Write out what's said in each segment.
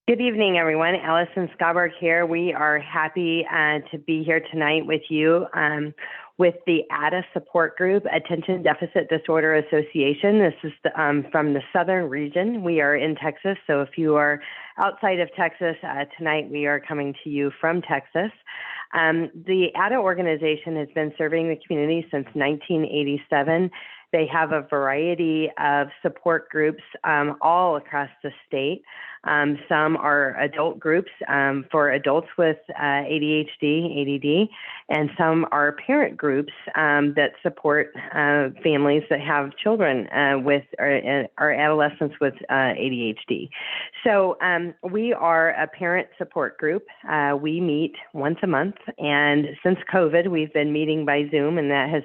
Good evening, everyone. Allison Schaberg here. We are happy to be here tonight with you with the ADDA support group, Attention Deficit Disorder Association. This is from the southern region. We are in Texas, so if you are outside of Texas, tonight we are coming to you from Texas. The ADDA organization has been serving the community since 1987. They have a variety of support groups all across the state. Some are adult groups for adults with ADHD, ADD, and some are parent groups that support families that have children with or adolescents with ADHD. So we are a parent support group. We meet once a month, and since COVID, we've been meeting by Zoom, and that has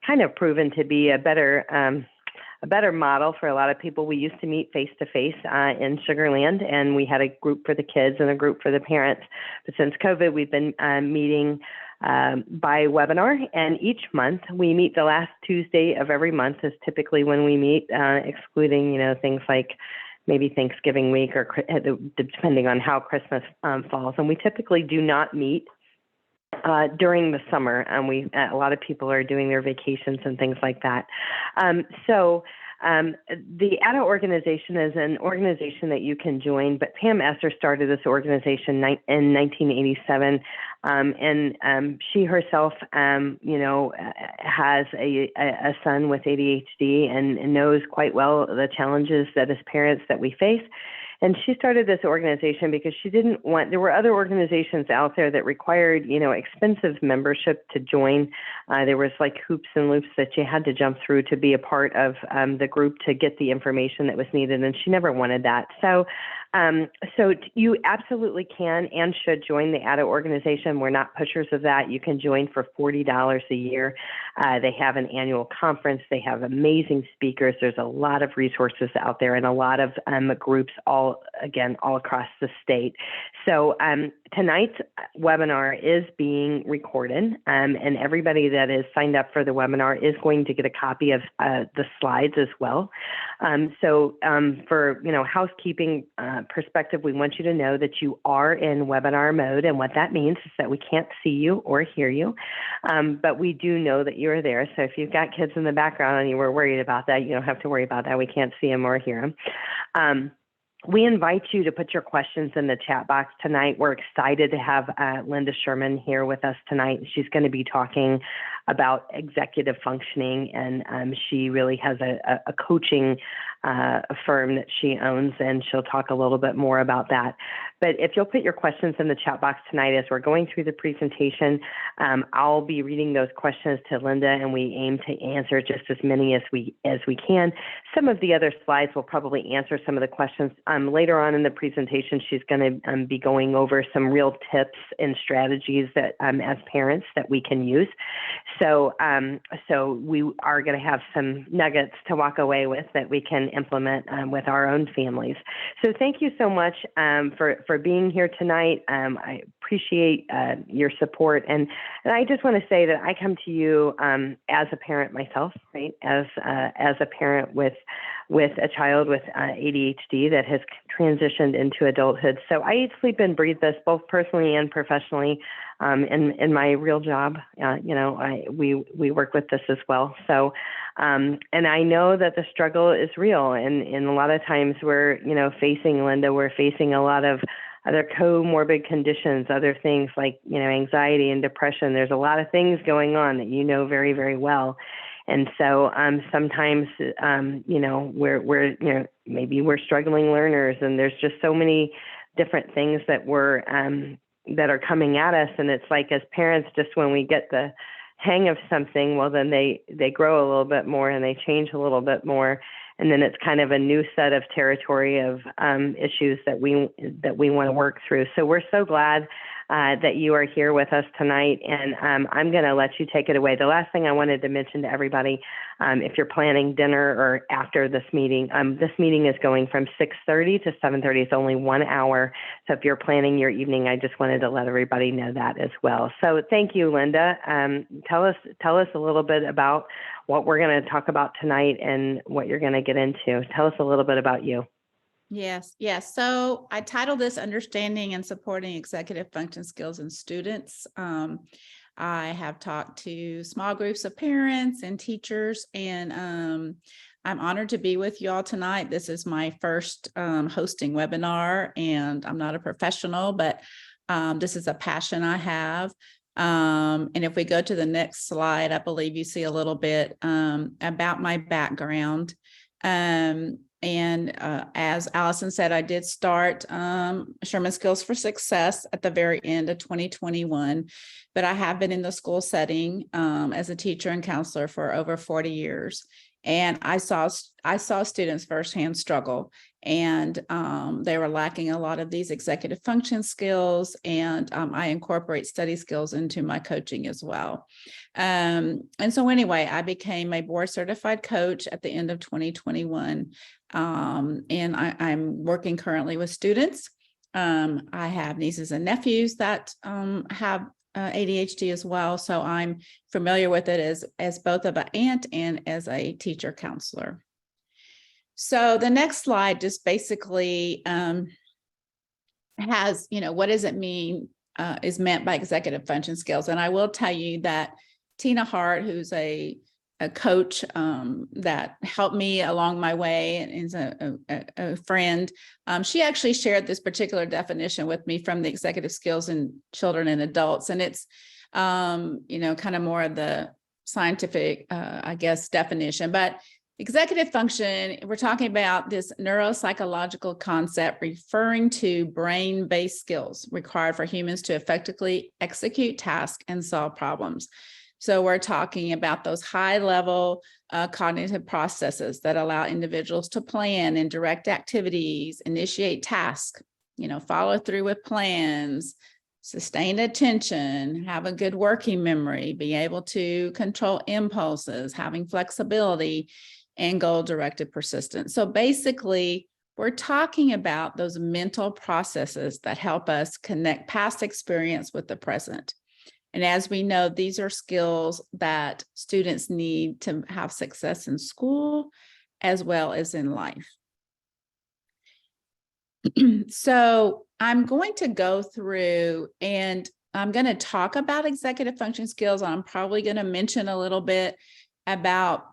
kind of proven to be a better model for a lot of people. We used to meet face-to-face in Sugar Land, and we had a group for the kids and a group for the parents. But since COVID, we've been meeting by webinar, and each month we meet the last Tuesday of every month is typically when we meet, excluding, things like maybe Thanksgiving week or depending on how Christmas falls. And we typically do not meet during the summer. A lot of people are doing their vacations and things like that. The ADDA organization is an organization that you can join, but Pam Esser started this organization in 1987, and she herself, has a son with ADHD and knows quite well the challenges that as parents that we face. And she started this organization because she didn't want, there were other organizations out there that required, expensive membership to join. There was like hoops and loops that you had to jump through to be a part of the group to get the information that was needed. And she never wanted that. So you absolutely can and should join the ADDA organization. We're not pushers of that. You can join for $40 a year. They have an annual conference. They have amazing speakers. There's a lot of resources out there and a lot of groups all across the state. So tonight's webinar is being recorded, and everybody that is signed up for the webinar is going to get a copy of the slides as well. For housekeeping perspective, we want you to know that you are in webinar mode, and what that means is that we can't see you or hear you, but we do know that you're there. So if you've got kids in the background and you were worried about that, you don't have to worry about that. We can't see them or hear them. We invite you to put your questions in the chat box tonight. We're excited to have Linda Schurman here with us tonight. She's going to be talking about executive functioning, and she really has a coaching firm that she owns, and she'll talk a little bit more about that. But if you'll put your questions in the chat box tonight as we're going through the presentation, I'll be reading those questions to Linda, and we aim to answer just as many as we can. Some of the other slides will probably answer some of the questions. Later on in the presentation, she's going to be going over some real tips and strategies that as parents that we can use. So we are going to have some nuggets to walk away with that we can implement with our own families. So thank you so much for being here tonight. I appreciate your support, and I just want to say that I come to you as a parent myself, right? As a parent with a child with ADHD that has transitioned into adulthood. So I eat, sleep, and breathe this both personally and professionally in my real job. We work with this as well. So, and I know that the struggle is real, and a lot of times we're facing a lot of other comorbid conditions, other things like, anxiety and depression. There's a lot of things going on that you know very, very well. And so sometimes, maybe we're struggling learners, and there's just so many different things that that are coming at us. And it's like, as parents, just when we get the hang of something, well, then they grow a little bit more and they change a little bit more. And then it's kind of a new set of territory of issues that we want to work through. So we're so glad that you are here with us tonight, and I'm going to let you take it away. The last thing I wanted to mention to everybody, if you're planning dinner or after this meeting is going from 6:30 to 7:30. It's only 1 hour. So if you're planning your evening, I just wanted to let everybody know that as well. So thank you, Linda. Tell us a little bit about what we're going to talk about tonight and what you're going to get into. Tell us a little bit about you. Yes, yes. So I titled this Understanding and Supporting Executive Function Skills in Students. I have talked to small groups of parents and teachers, and I'm honored to be with you all tonight. This is my first hosting webinar, and I'm not a professional, but this is a passion I have. And if we go to the next slide, I believe you see a little bit about my background. As Allison said, I did start Schurman Skills for Success at the very end of 2021, but I have been in the school setting as a teacher and counselor for over 40 years. And I saw students firsthand struggle, and they were lacking a lot of these executive function skills. And I incorporate study skills into my coaching as well. And so anyway, I became a board certified coach at the end of 2021. And I'm working currently with students. I have nieces and nephews that have ADHD as well. So I'm familiar with it as both of an aunt and as a teacher counselor. So the next slide just basically has, what does it mean is meant by executive function skills. And I will tell you that Tina Hart, who's a coach that helped me along my way and is a friend, she actually shared this particular definition with me from the executive skills in children and adults. And it's, kind of more of the scientific, I guess, definition. But executive function, we're talking about this neuropsychological concept referring to brain-based skills required for humans to effectively execute tasks and solve problems. So we're talking about those high-level cognitive processes that allow individuals to plan and direct activities, initiate tasks, follow through with plans, sustain attention, have a good working memory, be able to control impulses, having flexibility, and goal-directed persistence. So basically, we're talking about those mental processes that help us connect past experience with the present. And as we know, these are skills that students need to have success in school as well as in life. So I'm going to go through and I'm going to talk about executive function skills. I'm probably going to mention a little bit about,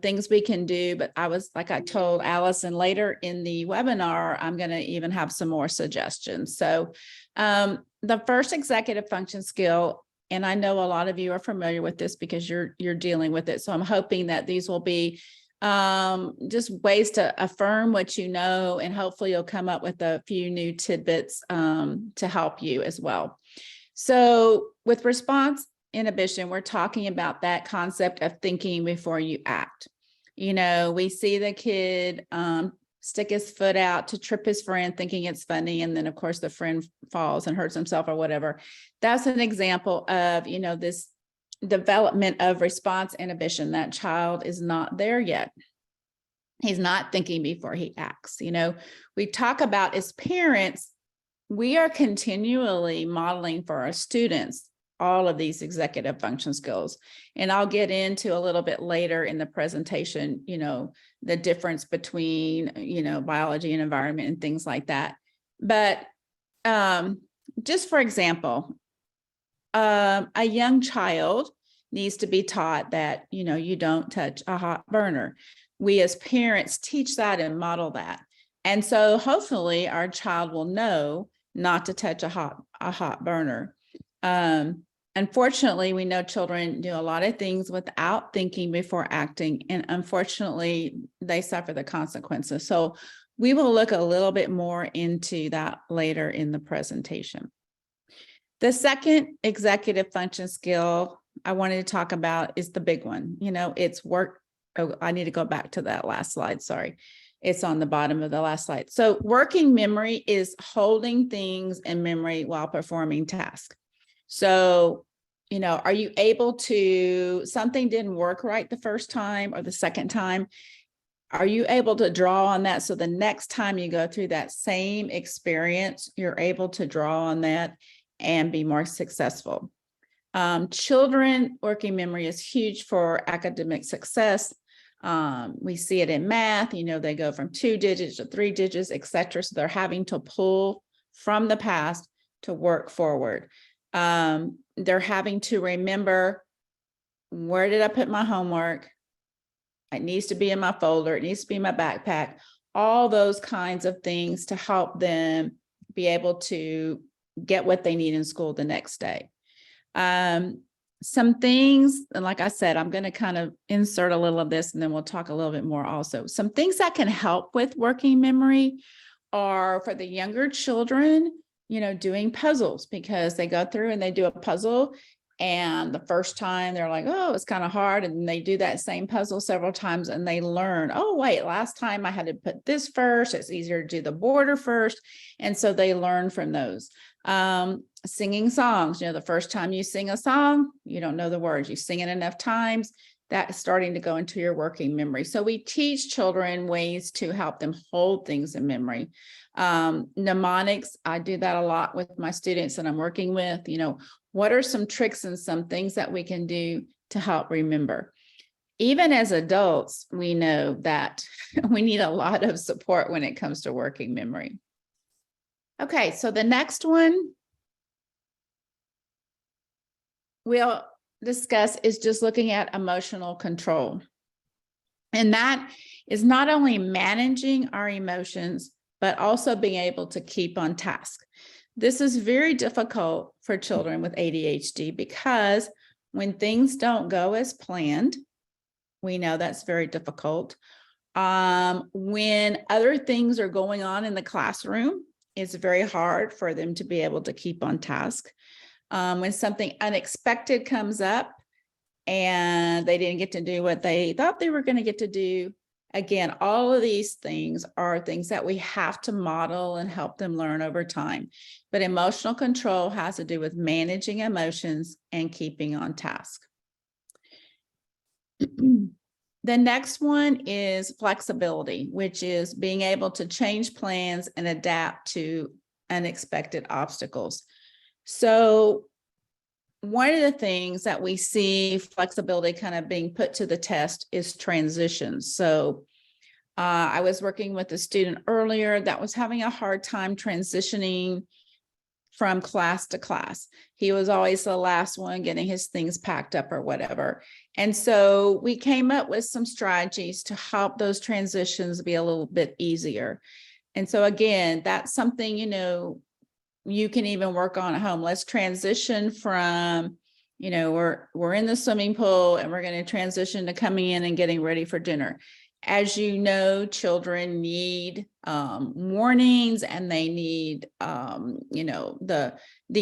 things we can do, but I told Allison later in the webinar, I'm going to even have some more suggestions. So the first executive function skill, and I know a lot of you are familiar with this because you're dealing with it. So I'm hoping that these will be just ways to affirm what you know, and hopefully you'll come up with a few new tidbits to help you as well. So with response inhibition, we're talking about that concept of thinking before you act. We see the kid stick his foot out to trip his friend thinking it's funny. And then of course the friend falls and hurts himself or whatever. That's an example of, this development of response inhibition. That child is not there yet. He's not thinking before he acts. We talk about as parents, we are continually modeling for our students all of these executive function skills. And I'll get into a little bit later in the presentation, the difference between, biology and environment and things like that. But just for example, a young child needs to be taught that, you don't touch a hot burner. We as parents teach that and model that. And so hopefully our child will know not to touch a hot burner. Unfortunately, we know children do a lot of things without thinking before acting, and unfortunately, they suffer the consequences. So we will look a little bit more into that later in the presentation. The second executive function skill I wanted to talk about is the big one. It's work. Oh, I need to go back to that last slide. Sorry. It's on the bottom of the last slide. So working memory is holding things in memory while performing tasks. So, are you able to, something didn't work right the first time or the second time, are you able to draw on that? So the next time you go through that same experience, you're able to draw on that and be more successful. Children, working memory is huge for academic success. We see it in math, they go from 2 digits to 3 digits, et cetera. So they're having to pull from the past to work forward. They're having to remember, where did I put my homework? It needs to be in my folder. It needs to be in my backpack. All those kinds of things to help them be able to get what they need in school the next day. Some things, and like I said, I'm going to kind of insert a little of this and then we'll talk a little bit more also. Some things that can help with working memory are for the younger children, doing puzzles, because they go through and they do a puzzle. And the first time they're like, oh, it's kind of hard. And they do that same puzzle several times and they learn, oh, wait, last time I had to put this first. It's easier to do the border first. And so they learn from those. Singing songs, the first time you sing a song, you don't know the words. You sing it enough times, that's starting to go into your working memory. So we teach children ways to help them hold things in memory. Mnemonics, I do that a lot with my students that I'm working with. What are some tricks and some things that we can do to help remember? Even as adults, we know that we need a lot of support when it comes to working memory. Okay, so the next one we'll discuss is just looking at emotional control. And that is not only managing our emotions, but also being able to keep on task. This is very difficult for children with ADHD because when things don't go as planned, we know that's very difficult. When other things are going on in the classroom, it's very hard for them to be able to keep on task. When something unexpected comes up and they didn't get to do what they thought they were going to get to do, again, all of these things are things that we have to model and help them learn over time. But emotional control has to do with managing emotions and keeping on task. The next one is flexibility, which is being able to change plans and adapt to unexpected obstacles. So one of the things that we see flexibility kind of being put to the test is transitions. So I was working with a student earlier that was having a hard time transitioning from class to class. He was always the last one getting his things packed up or whatever. And so we came up with some strategies to help those transitions be a little bit easier. And so again, that's something, you can even work on at home. Let's transition from, we're in the swimming pool and we're going to transition to coming in and getting ready for dinner. As you know, children need warnings and they need, the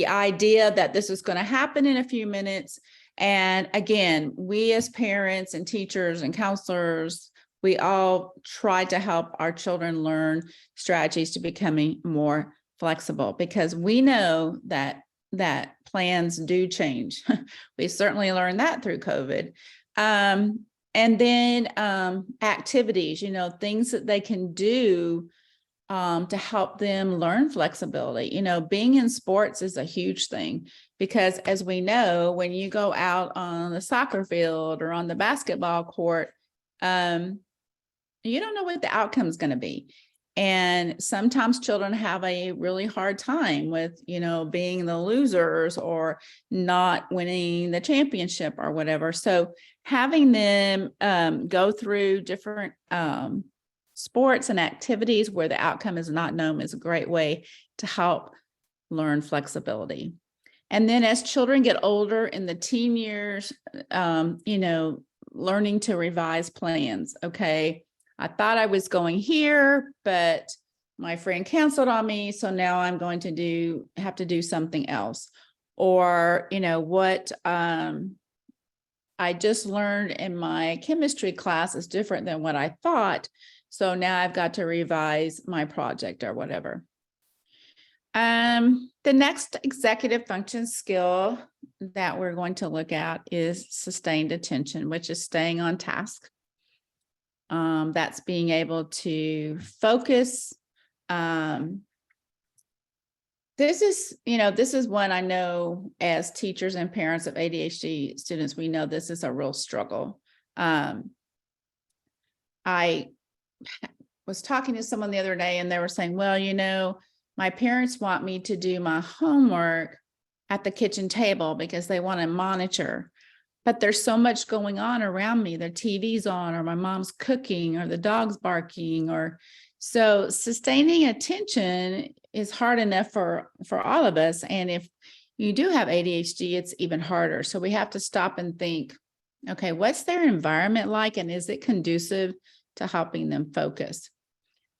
idea that this is going to happen in a few minutes. And again, we as parents and teachers and counselors, we all try to help our children learn strategies to becoming more flexible, because we know that plans do change. We certainly learned that through COVID. And then activities, things that they can do to help them learn flexibility. Being in sports is a huge thing, because as we know, when you go out on the soccer field or on the basketball court, you don't know what the outcome is going to be. And sometimes children have a really hard time with, being the losers or not winning the championship or whatever. So having them go through different sports and activities where the outcome is not known is a great way to help learn flexibility. And then as children get older in the teen years, learning to revise plans. Okay, I thought I was going here, but my friend canceled on me, so now I'm going to have to do something else. Or, what I just learned in my chemistry class is different than what I thought. So now I've got to revise my project or whatever. The next executive function skill that we're going to look at is sustained attention, which is staying on task. That's being able to focus. This is one I know as teachers and parents of ADHD students, we know this is a real struggle. I was talking to someone the other day and they were saying, well, my parents want me to do my homework at the kitchen table because they want to monitor. But there's so much going on around me. The TV's on, or my mom's cooking, or the dog's barking, or so sustaining attention is hard enough for all of us. And if you do have ADHD, it's even harder. So we have to stop and think, okay, what's their environment like? And is it conducive to helping them focus?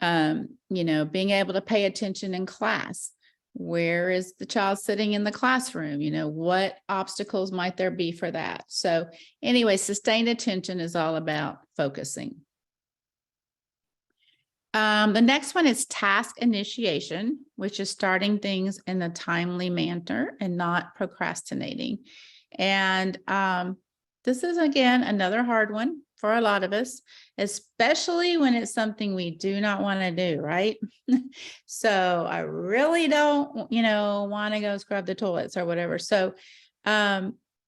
Being able to pay attention in class. Where is the child sitting in the classroom? What obstacles might there be for that? So anyway, sustained attention is all about focusing. The next one is task initiation, which is starting things in a timely manner and not procrastinating. And this is, again, another hard one for a lot of us, especially when it's something we do not want to do, right? So I really don't, want to go scrub the toilets or whatever. So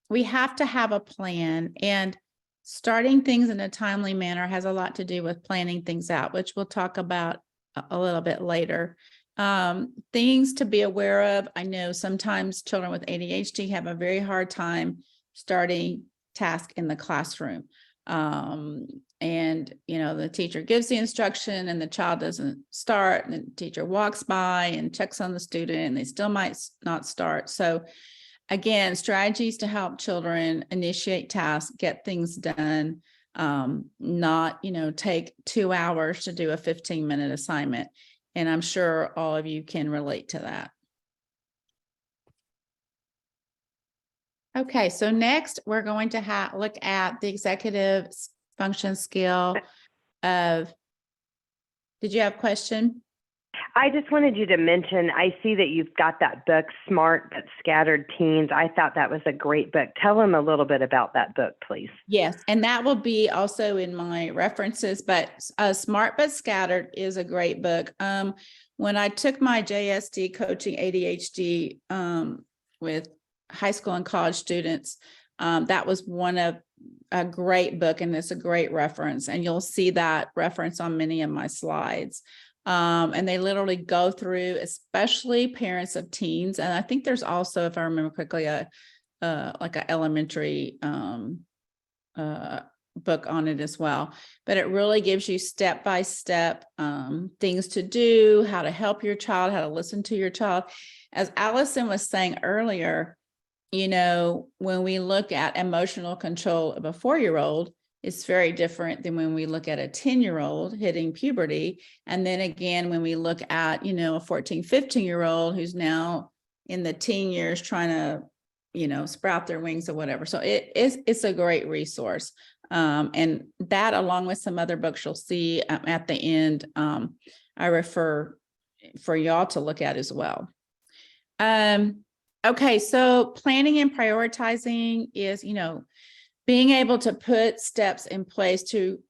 we have to have a plan, and starting things in a timely manner has a lot to do with planning things out, which we'll talk about a little bit later. Things to be aware of. I know sometimes children with ADHD have a very hard time starting tasks in the classroom. The teacher gives the instruction and the child doesn't start, and the teacher walks by and checks on the student and they still might not start. So again, strategies to help children initiate tasks, get things done, not, take 2 hours to do a 15-minute assignment. And I'm sure all of you can relate to that. Okay, so next we're going to look at the executive function skill of, did you have a question? I just wanted you to mention, I see that you've got that book, Smart But Scattered Teens. I thought that was a great book. Tell them a little bit about that book, please. Yes, and that will be also in my references, but Smart But Scattered is a great book. When I took my JSD coaching ADHD with high school and college students, that was a great book, and it's a great reference, and you'll see that reference on many of my slides. And they literally go through, especially parents of teens. And I think there's also, if I remember quickly, like an elementary book on it as well. But it really gives you step-by-step things to do, how to help your child, how to listen to your child. As Allison was saying earlier, when we look at emotional control of a 4-year-old, it's very different than when we look at a 10-year-old hitting puberty. And then again, when we look at, a 14, 15-year-old who's now in the teen years trying to, sprout their wings or whatever. So it's a great resource. And that, along with some other books you'll see at the end, I refer for y'all to look at as well. Okay, so planning and prioritizing is, being able to put steps in place to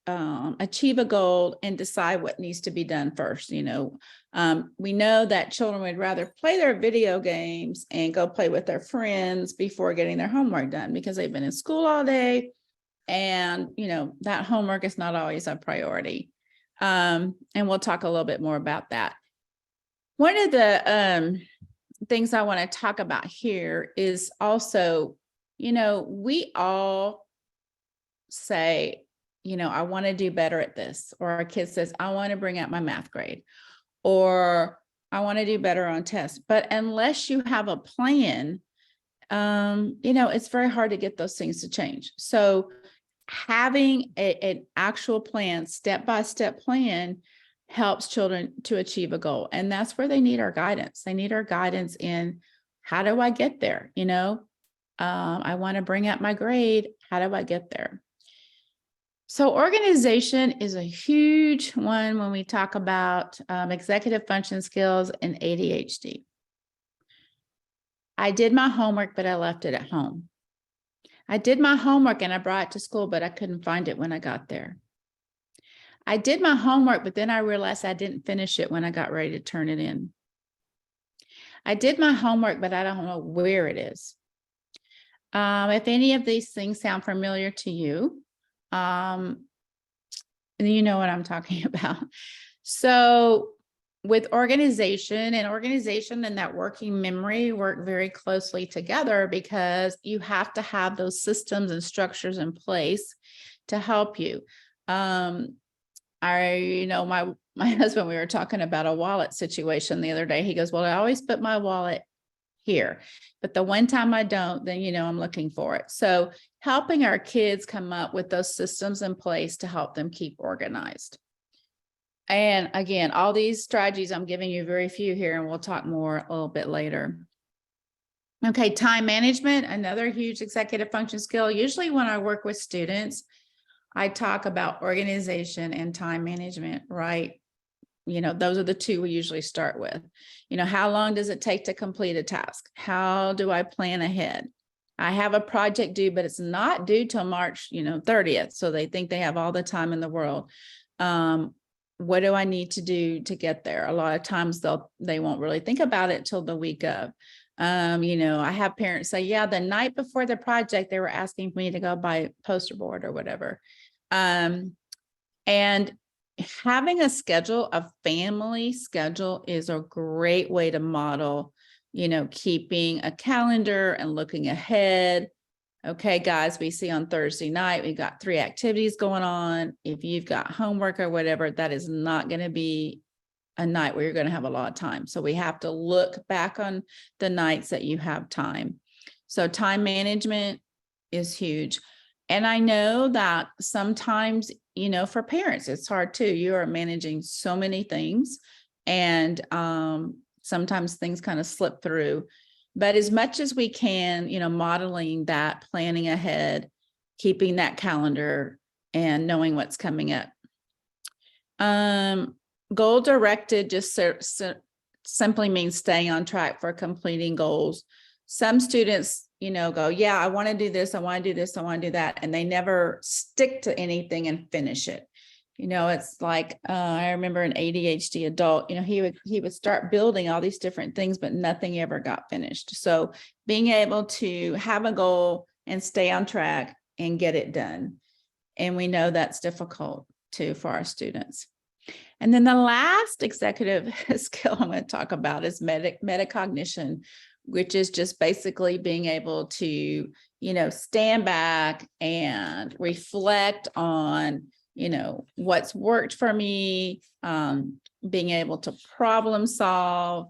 achieve a goal and decide what needs to be done first. We know that children would rather play their video games and go play with their friends before getting their homework done because they've been in school all day, and that homework is not always a priority. And we'll talk a little bit more about that. One of the things I want to talk about here is also, we all say, I want to do better at this, or our kid says, I want to bring up my math grade, or I want to do better on tests. But unless you have a plan, it's very hard to get those things to change. So having an actual plan, step-by-step plan, helps children to achieve a goal. And that's where they need our guidance. They need our guidance in, how do I get there? I want to bring up my grade. How do I get there? So organization is a huge one when we talk about executive function skills and ADHD. I did my homework, but I left it at home. I did my homework and I brought it to school, but I couldn't find it when I got there. I did my homework, but then I realized I didn't finish it when I got ready to turn it in. I did my homework, but I don't know where it is. If any of these things sound familiar to you, you know what I'm talking about. So with organization and that working memory work very closely together, because you have to have those systems and structures in place to help you. My husband, we were talking about a wallet situation the other day. He goes, well, I always put my wallet here, but the one time I don't, then, I'm looking for it. So helping our kids come up with those systems in place to help them keep organized. And again, all these strategies, I'm giving you very few here, and we'll talk more a little bit later. Okay, time management, another huge executive function skill. Usually when I work with students, I talk about organization and time management, right? Those are the two we usually start with. How long does it take to complete a task? How do I plan ahead? I have a project due, but it's not due till March, 30th. So they think they have all the time in the world. What do I need to do to get there? A lot of times they won't really think about it till the week of. I have parents say, yeah, the night before the project, they were asking me to go buy a poster board or whatever. And having a schedule, a family schedule, is a great way to model, keeping a calendar and looking ahead. Okay, guys, we see on Thursday night, we got 3 activities going on. If you've got homework or whatever, that is not going to be a night where you're going to have a lot of time. So we have to look back on the nights that you have time. So time management is huge. And I know that sometimes, for parents, it's hard too. You are managing so many things, and sometimes things kind of slip through. But as much as we can, modeling that, planning ahead, keeping that calendar, and knowing what's coming up. Goal directed just simply means staying on track for completing goals. Some students, go, yeah, I want to do this, I want to do this, I want to do that, and they never stick to anything and finish it. It's like, I remember an ADHD adult, he would start building all these different things, but nothing ever got finished. So being able to have a goal and stay on track and get it done. And we know that's difficult too for our students. And then the last executive skill I'm going to talk about is metacognition, which is just basically being able to, stand back and reflect on, what's worked for me, being able to problem solve.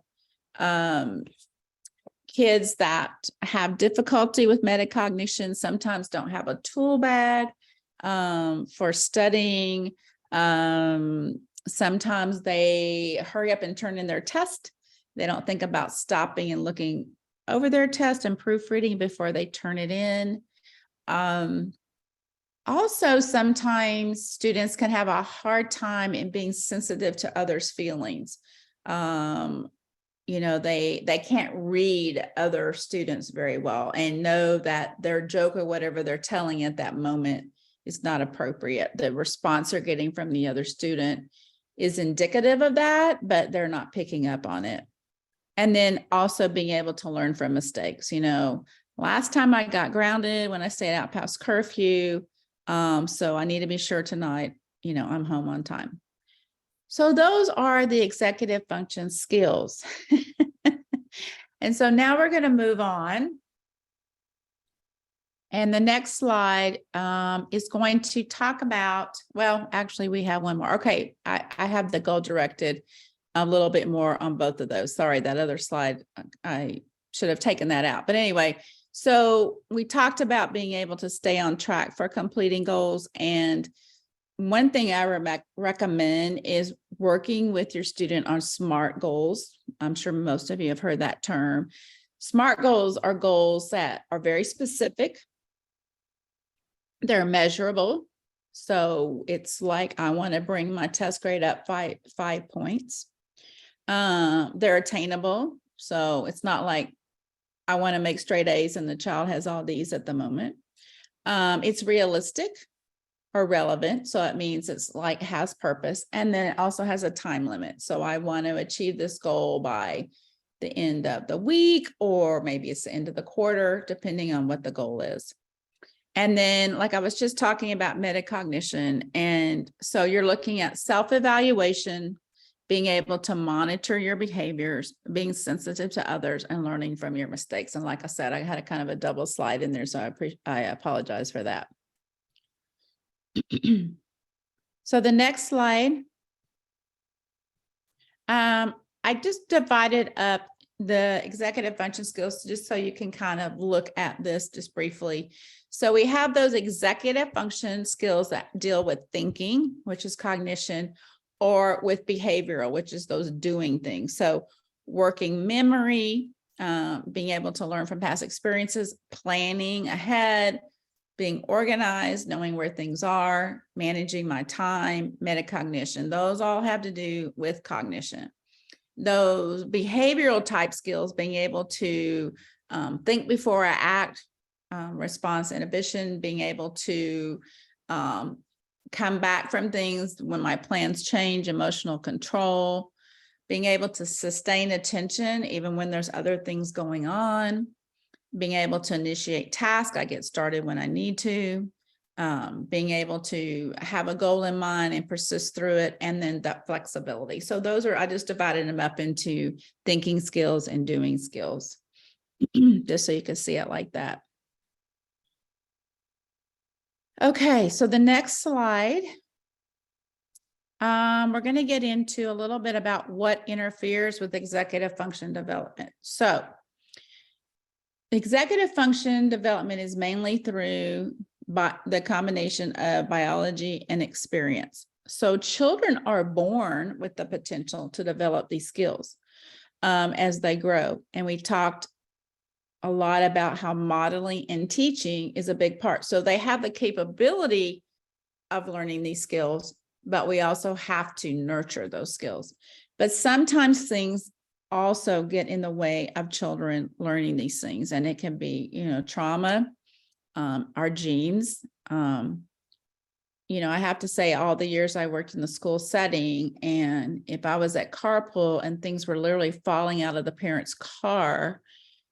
Kids that have difficulty with metacognition sometimes don't have a tool bag for studying. Sometimes they hurry up and turn in their test. They don't think about stopping and looking over their test and proofreading before they turn it in. Also, sometimes students can have a hard time in being sensitive to others' feelings. They can't read other students very well and know that their joke or whatever they're telling at that moment is not appropriate. The response they're getting from the other student is indicative of that, but they're not picking up on it. And then also being able to learn from mistakes. Last time I got grounded when I stayed out past curfew. So I need to be sure tonight, I'm home on time. So those are the executive function skills. And so now we're going to move on. And the next slide is going to talk about, well, actually we have one more. Okay, I have the goal directed a little bit more on both of those. Sorry, that other slide, I should have taken that out. But anyway, so we talked about being able to stay on track for completing goals. And one thing I recommend is working with your student on SMART goals. I'm sure most of you have heard that term. SMART goals are goals that are very specific. They're measurable. So it's like, I want to bring my test grade up five points. They're attainable. So it's not like I want to make straight A's and the child has all these at the moment. It's realistic or relevant. So it means it's like has purpose. And then it also has a time limit. So I want to achieve this goal by the end of the week, or maybe it's the end of the quarter, depending on what the goal is. And then, like I was just talking about metacognition. And so you're looking at self-evaluation, being able to monitor your behaviors, being sensitive to others, and learning from your mistakes. And like I said, I had a kind of a double slide in there, so I apologize for that. So the next slide, I just divided up the executive function skills just so you can kind of look at this just briefly. So we have those executive function skills that deal with thinking, which is cognition, or with behavioral, which is those doing things. So working memory, being able to learn from past experiences, planning ahead, being organized, knowing where things are, managing my time, metacognition. Those all have to do with cognition. Those behavioral type skills, being able to think before I act, response inhibition, being able to come back from things when my plans change, emotional control, being able to sustain attention even when there's other things going on, being able to initiate tasks, I get started when I need to, being able to have a goal in mind and persist through it, and then that flexibility. So those are, I just divided them up into thinking skills and doing skills, just so you can see it like that. Okay, so the next slide, we're going to get into a little bit about what interferes with executive function development. So executive function development is mainly through the combination of biology and experience. So children are born with the potential to develop these skills as they grow. And we talked a lot about how modeling and teaching is a big part. So they have the capability of learning these skills, but we also have to nurture those skills. But sometimes things also get in the way of children learning these things. And it can be, trauma, our genes. I have to say all the years I worked in the school setting, and if I was at carpool and things were literally falling out of the parent's car,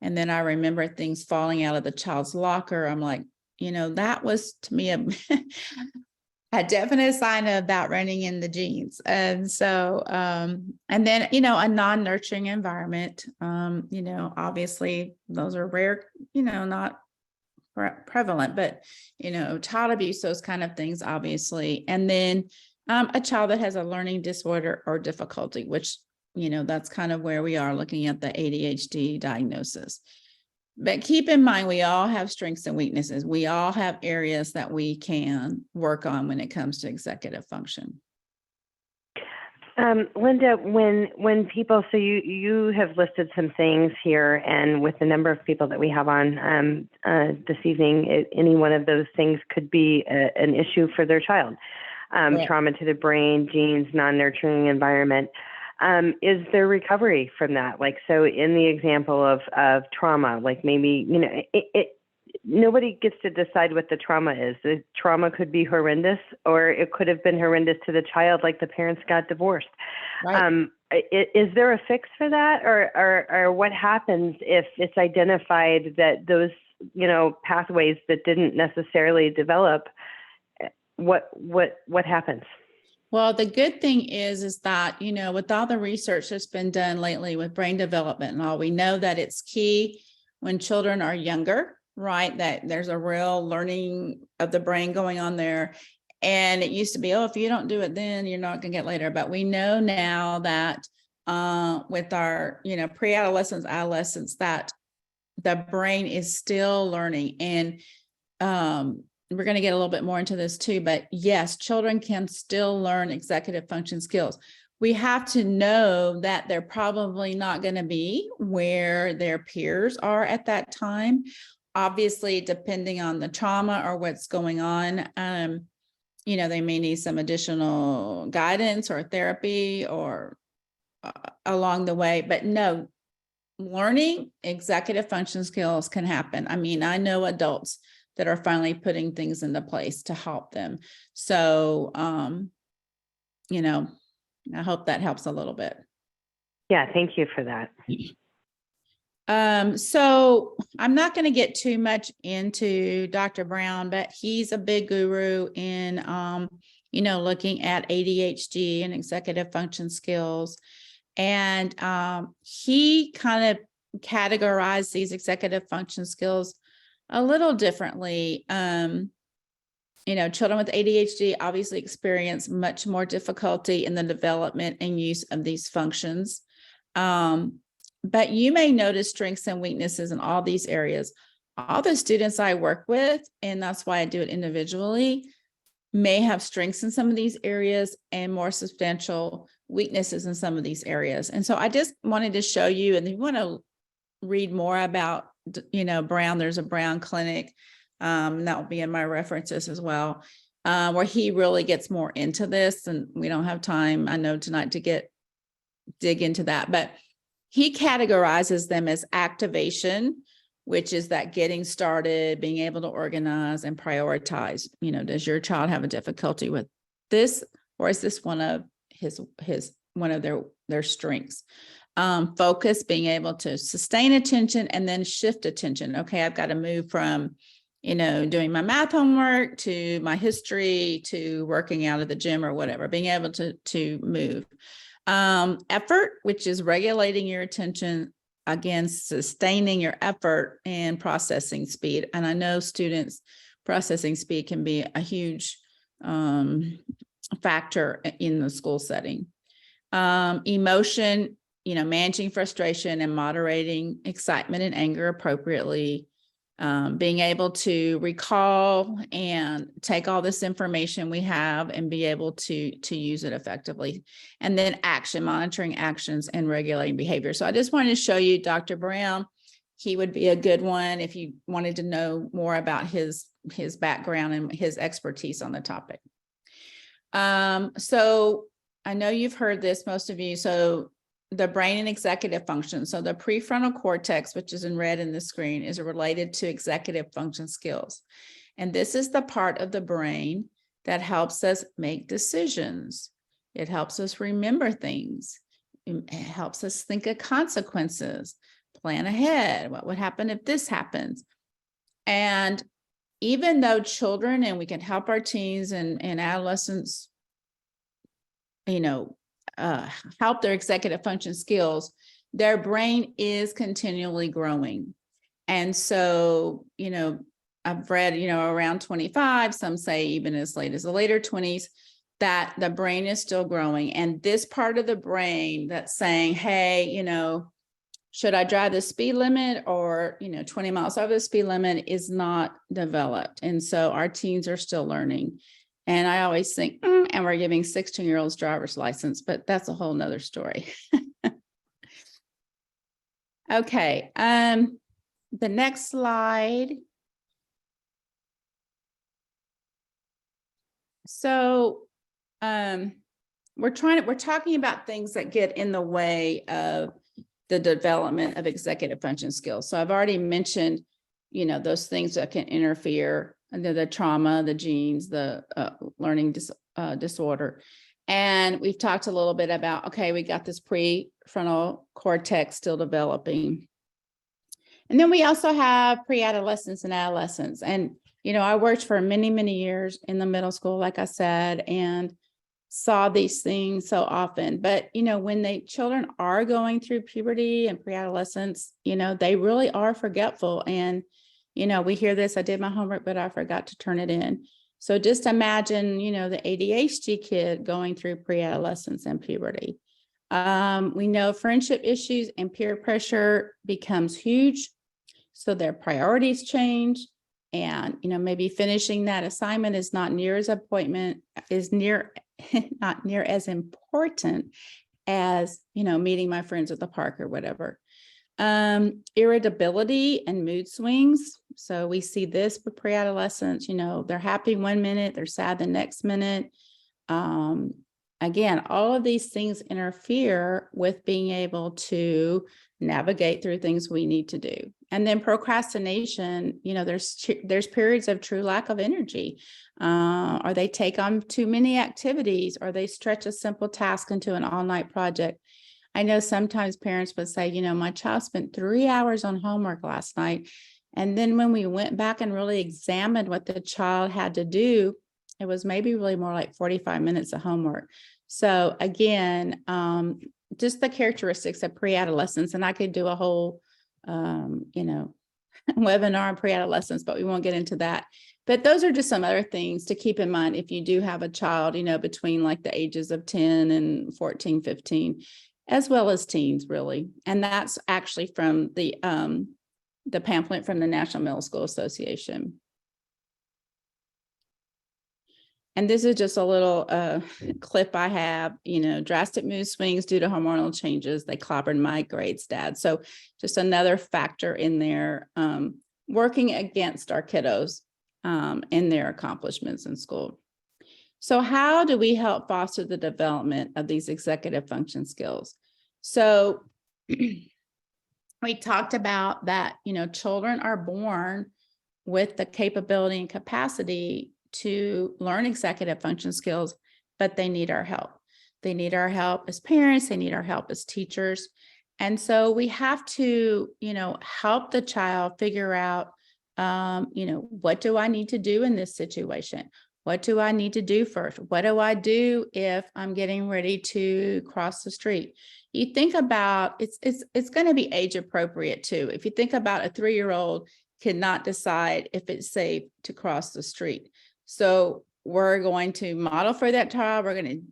and then I remember things falling out of the child's locker, I'm like, that was to me a definite sign of that running in the genes. And so, and then, a non-nurturing environment, obviously those are rare, not prevalent, but, child abuse, those kind of things, obviously. And then a child that has a learning disorder or difficulty, which, that's kind of where we are looking at the ADHD diagnosis. But keep in mind, we all have strengths and weaknesses. We all have areas that we can work on when it comes to executive function. Linda, when people, so you have listed some things here, and with the number of people that we have on this evening, any one of those things could be an issue for their child. Right. Trauma to the brain, genes, non-nurturing environment. Is there recovery from that? Like, so in the example of trauma, like maybe, nobody gets to decide what the trauma is. The trauma could be horrendous, or it could have been horrendous to the child, like the parents got divorced. Right. Is there a fix for that? Or what happens if it's identified that those, pathways that didn't necessarily develop, what happens? Well, the good thing is that, with all the research that's been done lately with brain development and all, we know that it's key when children are younger, right? That there's a real learning of the brain going on there. And it used to be, if you don't do it then, you're not going to get later. But we know now that with our, pre-adolescents, adolescents, that the brain is still learning. And we're going to get a little bit more into this too, but yes, children can still learn executive function skills. We have to know that they're probably not going to be where their peers are at that time. Obviously, depending on the trauma or what's going on, they may need some additional guidance or therapy or along the way, but no, learning executive function skills can happen. I mean, I know adults that are finally putting things into place to help them. So, I hope that helps a little bit. Yeah, thank you for that. So I'm not going to get too much into Dr. Brown, but he's a big guru in, looking at ADHD and executive function skills. And he kind of categorized these executive function skills a little differently. Children with ADHD obviously experience much more difficulty in the development and use of these functions. But you may notice strengths and weaknesses in all these areas. All the students I work with, and that's why I do it individually, may have strengths in some of these areas and more substantial weaknesses in some of these areas. And so I just wanted to show you, and if you want to read more about, Brown, there's a Brown clinic, that will be in my references as well, where he really gets more into this, and we don't have time, I know, tonight to dig into that, but he categorizes them as activation, which is that getting started, being able to organize and prioritize. Does your child have a difficulty with this, or is this one of their strengths? Focus, being able to sustain attention and then shift attention. Okay, I've got to move from, doing my math homework to my history to working out at the gym or whatever, being able to move. Effort, which is regulating your attention, again, sustaining your effort, and processing speed. And I know students' processing speed can be a huge factor in the school setting. Emotion, managing frustration and moderating excitement and anger appropriately. Being able to recall and take all this information we have and be able to use it effectively. And then action, monitoring actions and regulating behavior. So I just wanted to show you Dr. Brown. He would be a good one if you wanted to know more about his background and his expertise on the topic. So I know you've heard this, most of you. So the brain and executive function. So the prefrontal cortex, which is in red in the screen, is related to executive function skills. And this is the part of the brain that helps us make decisions. It helps us remember things. It helps us think of consequences, plan ahead. What would happen if this happens? And even though children, and we can help our teens and adolescents, help their executive function skills, their brain is continually growing. And so, I've read, around 25, some say even as late as the later 20s, that the brain is still growing. And this part of the brain that's saying, hey, should I drive the speed limit or, 20 miles over the speed limit, is not developed. And so our teens are still learning. And I always think, and we're giving 16-year-olds driver's license, but that's a whole nother story. Okay, the next slide. So we're talking about things that get in the way of the development of executive function skills. So I've already mentioned, those things that can interfere, the trauma, the genes, the learning disorder. And we've talked a little bit about, okay, we got this prefrontal cortex still developing. And then we also have pre-adolescents and adolescents. And, I worked for many, many years in the middle school, like I said, and saw these things so often. But, when children are going through puberty and pre-adolescence, they really are forgetful. And we hear this, I did my homework, but I forgot to turn it in. So just imagine, the ADHD kid going through pre-adolescence and puberty. We know friendship issues and peer pressure becomes huge. So their priorities change. And, maybe finishing that assignment is not near as important as, meeting my friends at the park or whatever. Irritability and mood swings. So we see this with pre-adolescents, they're happy one minute, they're sad the next minute. Again, all of these things interfere with being able to navigate through things we need to do. And then procrastination, there's periods of true lack of energy, or they take on too many activities, or they stretch a simple task into an all-night project. I know sometimes parents would say, my child spent 3 hours on homework last night. And then when we went back and really examined what the child had to do, it was maybe really more like 45 minutes of homework. So again, just the characteristics of pre-adolescence, and I could do a whole, webinar on pre-adolescence, but we won't get into that. But those are just some other things to keep in mind if you do have a child, between like the ages of 10 and 14, 15, as well as teens, really. And that's actually from the pamphlet from the National Middle School Association. And this is just a little clip I have, drastic mood swings due to hormonal changes. They clobbered my grades, Dad. So just another factor in there, working against our kiddos in their accomplishments in school. So how do we help foster the development of these executive function skills? So we talked about that, children are born with the capability and capacity to learn executive function skills, but they need our help. They need our help as parents, they need our help as teachers. And so we have to, help the child figure out, what do I need to do in this situation? What do I need to do first? What do I do if I'm getting ready to cross the street? You think about, it's going to be age appropriate too. If you think about a 3-year-old cannot decide if it's safe to cross the street. So we're going to model for that child. We're going to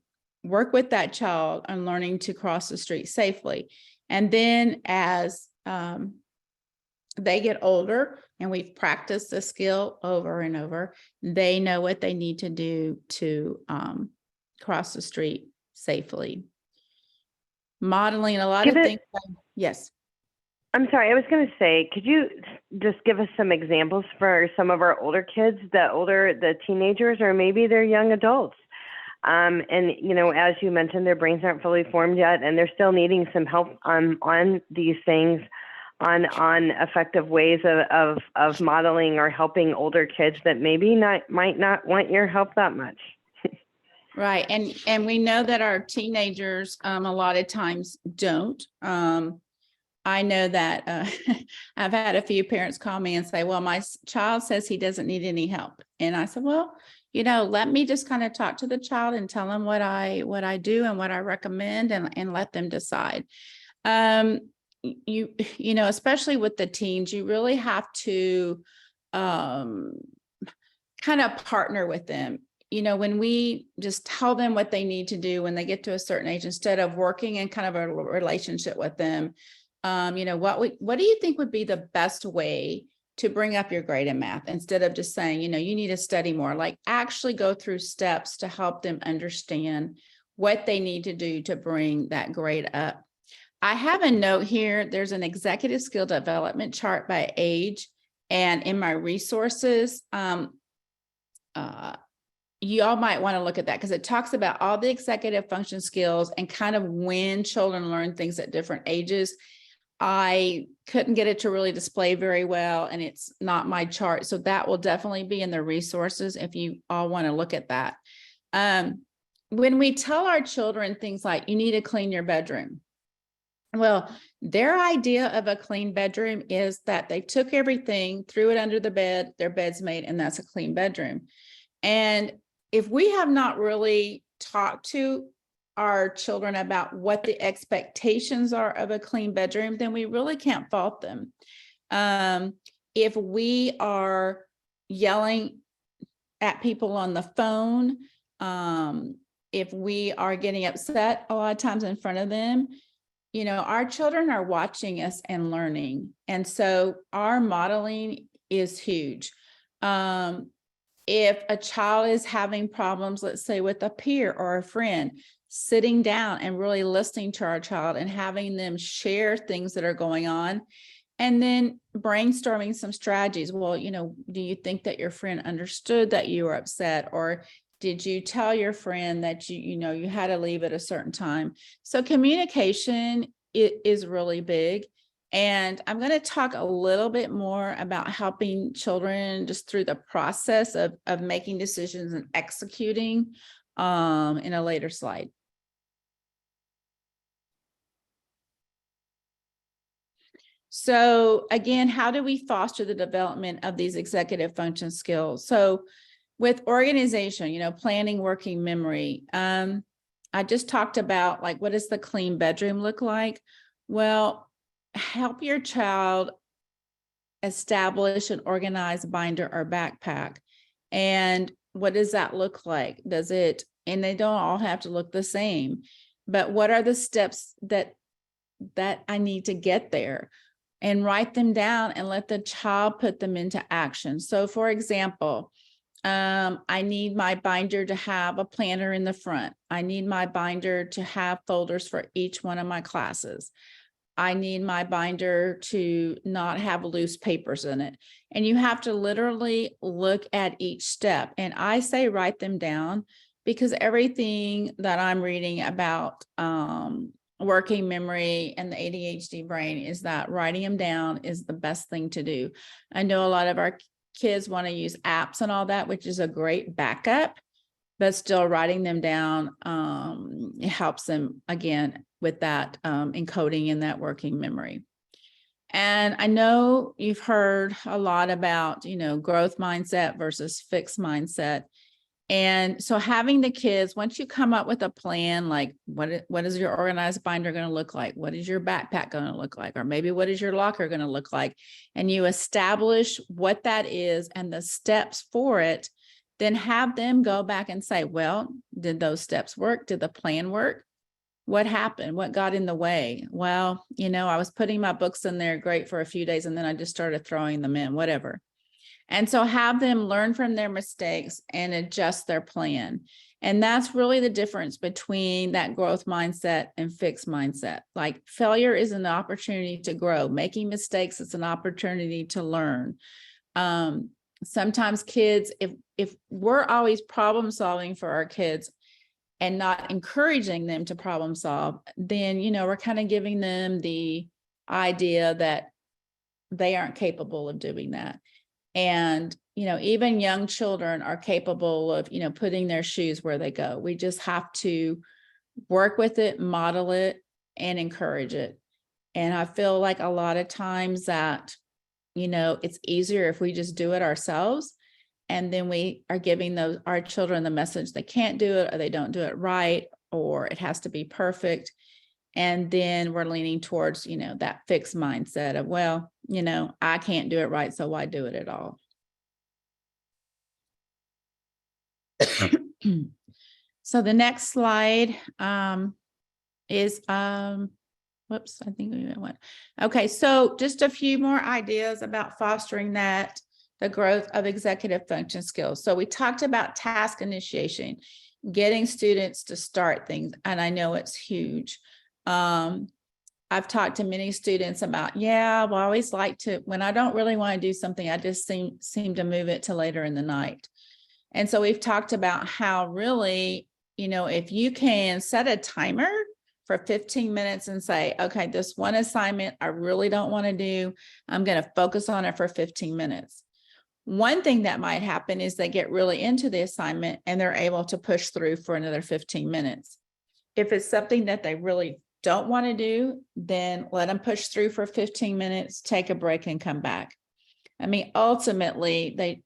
work with that child on learning to cross the street safely. And then as they get older and we've practiced the skill over and over, they know what they need to do to cross the street safely. Modeling a lot of things. Yes. I'm sorry, I was going to say, could you just give us some examples for some of our older kids, the teenagers, or maybe they're young adults? And, as you mentioned, their brains aren't fully formed yet, and they're still needing some help on these things, on effective ways of modeling or helping older kids that maybe might not want your help that much. Right. And we know that our teenagers a lot of times don't. I know that I've had a few parents call me and say, well, my child says he doesn't need any help. And I said, well, let me just kind of talk to the child and tell them what I do and what I recommend and let them decide. Especially with the teens, you really have to kind of partner with them. When we just tell them what they need to do when they get to a certain age, instead of working in kind of a relationship with them, what do you think would be the best way to bring up your grade in math, instead of just saying, you need to study more, like actually go through steps to help them understand what they need to do to bring that grade up. I have a note here. There's an executive skill development chart by age, and in my resources, you all might want to look at that because it talks about all the executive function skills and kind of when children learn things at different ages. I couldn't get it to really display very well, and it's not my chart. So that will definitely be in the resources if you all want to look at that. When we tell our children things like, you need to clean your bedroom. Well, their idea of a clean bedroom is that they took everything, threw it under the bed, their bed's made, and that's a clean bedroom. And if we have not really talked to our children about what the expectations are of a clean bedroom, then we really can't fault them. If we are yelling at people on the phone, if we are getting upset a lot of times in front of them, our children are watching us and learning. And so our modeling is huge. If a child is having problems, let's say with a peer or a friend, sitting down and really listening to our child and having them share things that are going on, and then brainstorming some strategies. Well, do you think that your friend understood that you were upset, or did you tell your friend that you had to leave at a certain time? So communication is really big. And I'm going to talk a little bit more about helping children just through the process of making decisions and executing in a later slide. So again, how do we foster the development of these executive function skills? So with organization, planning, working memory, I just talked about, like, what does the clean bedroom look like? Well, help your child establish an organized binder or backpack. And what does that look like? And they don't all have to look the same, but what are the steps that I need to get there? And write them down and let the child put them into action. So for example, I need my binder to have a planner in the front. I need my binder to have folders for each one of my classes. I need my binder to not have loose papers in it. And you have to literally look at each step. And I say write them down because everything that I'm reading about working memory and the ADHD brain is that writing them down is the best thing to do. I know a lot of our kids want to use apps and all that, which is a great backup, but still writing them down it helps them, again, with that encoding and that working memory. And I know you've heard a lot about, growth mindset versus fixed mindset. And so having the kids, once you come up with a plan, like what is your organized binder going to look like? What is your backpack going to look like? Or maybe what is your locker going to look like? And you establish what that is and the steps for it, then have them go back and say, well, did those steps work? Did the plan work? What happened? What got in the way? Well, I was putting my books in there great for a few days, and then I just started throwing them in, whatever. And so have them learn from their mistakes and adjust their plan. And that's really the difference between that growth mindset and fixed mindset. Like, failure is an opportunity to grow. Making mistakes is an opportunity to learn. Sometimes kids, if we're always problem solving for our kids and not encouraging them to problem solve, then, we're kind of giving them the idea that they aren't capable of doing that. And, even young children are capable of, putting their shoes where they go. We just have to work with it, model it, and encourage it. And I feel like a lot of times that, it's easier if we just do it ourselves. And then we are giving our children the message they can't do it, or they don't do it right, or it has to be perfect. And then we're leaning towards, that fixed mindset of, well, I can't do it right, so why do it at all? So the next slide is, whoops, I think we went. Okay, so just a few more ideas about fostering the growth of executive function skills. So we talked about task initiation, getting students to start things, and I know it's huge. I've talked to many students about, I always like to, when I don't really want to do something, I just seem to move it to later in the night. And so we've talked about how really, if you can set a timer for 15 minutes and say, okay, this one assignment I really don't want to do, I'm going to focus on it for 15 minutes. One thing that might happen is they get really into the assignment and they're able to push through for another 15 minutes. If it's something that they really don't want to do, then let them push through for 15 minutes, take a break, and come back. I mean, ultimately,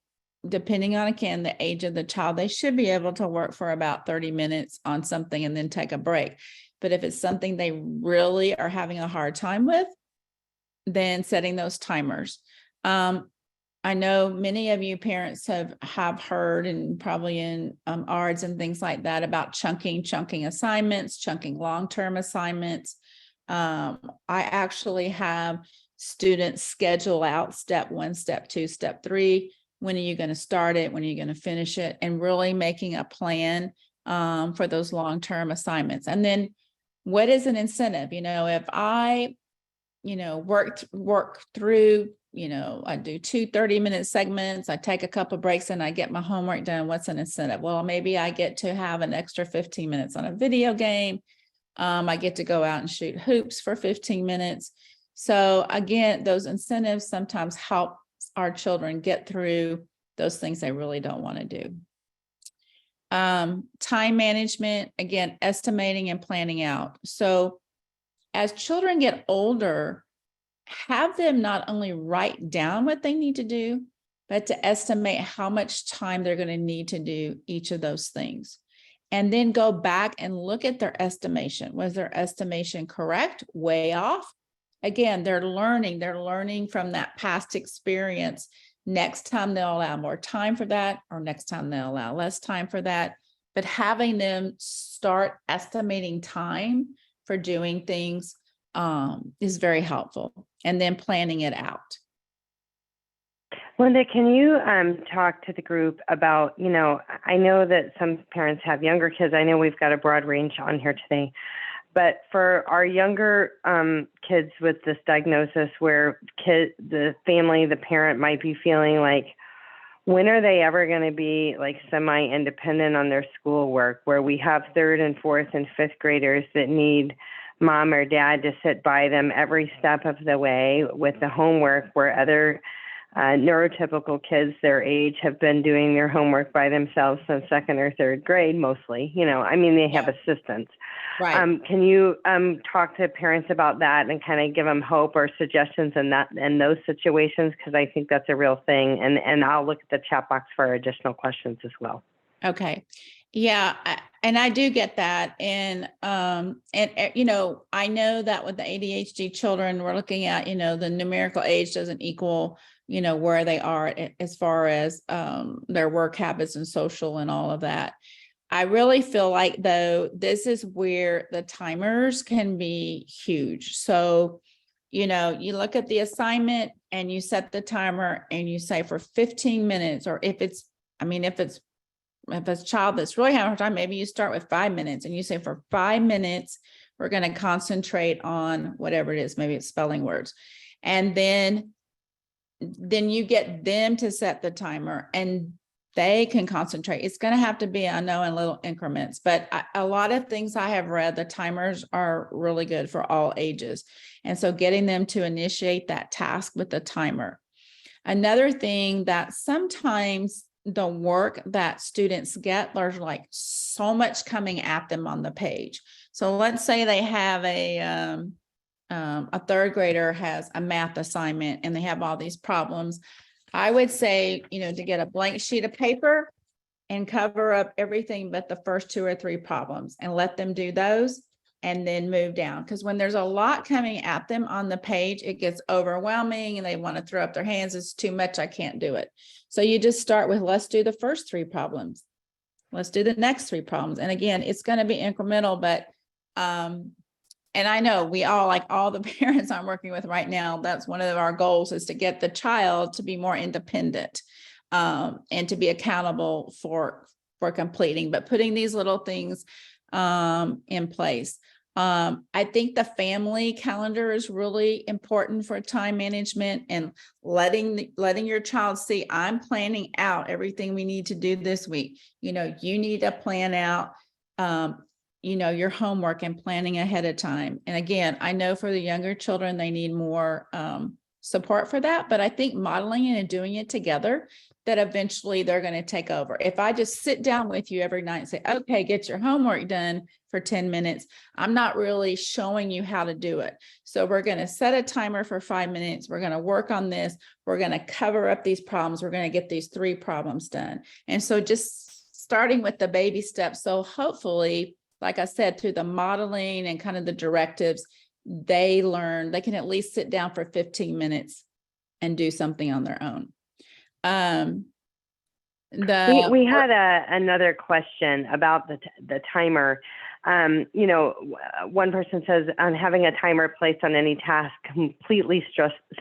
depending on, again, the age of the child, they should be able to work for about 30 minutes on something and then take a break. But if it's something they really are having a hard time with, then setting those timers. I know many of you parents have heard, and probably in ARDs and things like that, about chunking assignments, chunking long-term assignments. I actually have students schedule out step 1, step 2, step 3. When are you going to start it? When are you going to finish it? And really making a plan for those long-term assignments. And then what is an incentive? If I, work through, I do 2 30-minute segments, I take a couple of breaks and I get my homework done. What's an incentive? Well, maybe I get to have an extra 15 minutes on a video game. I get to go out and shoot hoops for 15 minutes. So again, those incentives sometimes help our children get through those things they really don't want to do. Time management, again, estimating and planning out. So as children get older, have them not only write down what they need to do, but to estimate how much time they're going to need to do each of those things. And then go back and look at their estimation. Was their estimation correct? Way off? Again, they're learning from that past experience. Next time they'll allow more time for that, or next time they'll allow less time for that. But having them start estimating time for doing things is very helpful, and then planning it out. Linda, can you talk to the group about, I know that some parents have younger kids. I know we've got a broad range on here today, but for our younger kids with this diagnosis where the family, the parent might be feeling like, when are they ever going to be like semi-independent on their schoolwork, where we have 3rd and 4th and 5th graders that need mom or dad to sit by them every step of the way with the homework, where other neurotypical kids their age have been doing their homework by themselves since 2nd or 3rd grade, mostly, they have assistants. Right. Can you talk to parents about that and kind of give them hope or suggestions in those situations? Because I think that's a real thing. And I'll look at the chat box for additional questions as well. Okay. Yeah. And I do get that. And I know that with the ADHD children, we're looking at, the numerical age doesn't equal, where they are as far as their work habits and social and all of that. I really feel like, though, this is where the timers can be huge. So, you look at the assignment and you set the timer and you say for 15 minutes, or if it's a child that's really having a hard time, maybe you start with 5 minutes and you say for 5 minutes, we're going to concentrate on whatever it is, maybe it's spelling words. And then you get them to set the timer and they can concentrate. It's going to have to be, I know, in little increments, but a lot of things I have read, the timers are really good for all ages. And so getting them to initiate that task with the timer. Another thing that sometimes the work that students get, there's like so much coming at them on the page. So let's say they have a 3rd grader has a math assignment and they have all these problems. I would say, to get a blank sheet of paper and cover up everything but the first 2 or 3 problems and let them do those and then move down. Because when there's a lot coming at them on the page, it gets overwhelming and they want to throw up their hands. It's too much. I can't do it. So you just start with, let's do the first 3 problems. Let's do the next 3 problems. And again, it's going to be incremental, but and I know we all, like all the parents I'm working with right now, that's one of our goals, is to get the child to be more independent and to be accountable for completing, but putting these little things in place. I think the family calendar is really important for time management and letting your child see, I'm planning out everything we need to do this week. You need to plan out your homework and planning ahead of time. And again, I know for the younger children, they need more support for that, but I think modeling it and doing it together, that eventually they're going to take over. If I just sit down with you every night and say, okay, get your homework done for 10 minutes, I'm not really showing you how to do it. So we're going to set a timer for 5 minutes. We're going to work on this. We're going to cover up these problems. We're going to get these 3 problems done. And so just starting with the baby steps. So hopefully, like I said, through the modeling and kind of the directives, they can at least sit down for 15 minutes and do something on their own. We had another question about the timer. One person says, having a timer placed on any task completely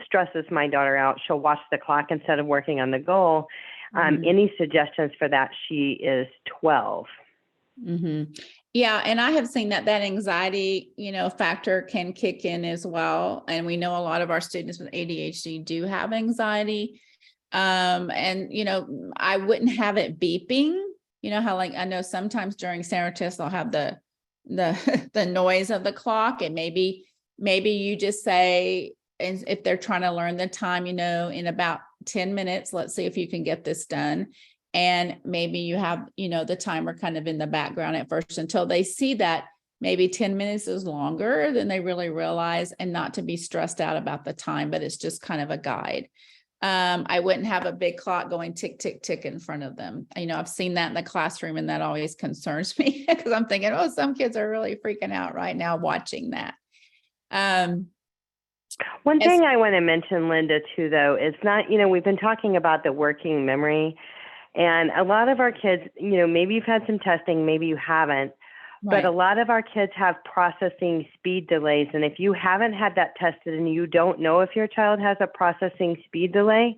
stresses my daughter out. She'll watch the clock instead of working on the goal. Any suggestions for that? She is 12. Mm-hmm. Yeah. And I have seen that anxiety, factor can kick in as well. And we know a lot of our students with ADHD do have anxiety. And, I wouldn't have it beeping, how I know sometimes during standard tests, they'll have the noise of the clock, and maybe you just say, and if they're trying to learn the time, in about 10 minutes, let's see if you can get this done. And maybe you have, the timer kind of in the background at first until they see that maybe 10 minutes is longer than they really realize, and not to be stressed out about the time, but it's just kind of a guide. I wouldn't have a big clock going tick, tick, tick in front of them. I've seen that in the classroom, and that always concerns me because I'm thinking, oh, some kids are really freaking out right now watching that. One thing I want to mention, Linda, too, though, is not, we've been talking about the working memory, and a lot of our kids, maybe you've had some testing, maybe you haven't, but a lot of our kids have processing speed delays. And if you haven't had that tested and you don't know if your child has a processing speed delay,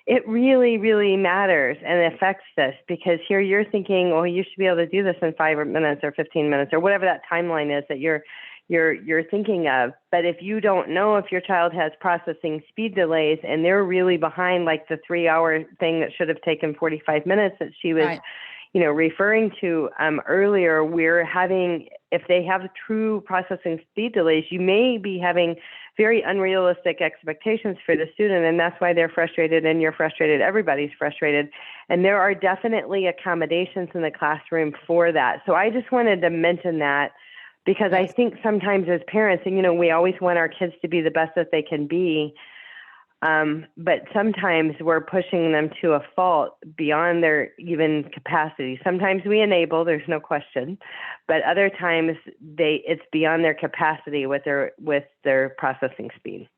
it really, really matters and affects this, because here you're thinking, oh, you should be able to do this in 5 minutes or 15 minutes or whatever that timeline is that you're thinking of. But if you don't know if your child has processing speed delays and they're really behind, like the 3-hour thing that should have taken 45 minutes that she was referring to earlier, we're having, if they have true processing speed delays, you may be having very unrealistic expectations for the student, and that's why they're frustrated, and you're frustrated, everybody's frustrated. And there are definitely accommodations in the classroom for that. So I just wanted to mention that, because I think sometimes as parents, and we always want our kids to be the best that they can be, but sometimes we're pushing them to a fault beyond their even capacity. Sometimes we enable, there's no question, but other times it's beyond their capacity with their processing speed.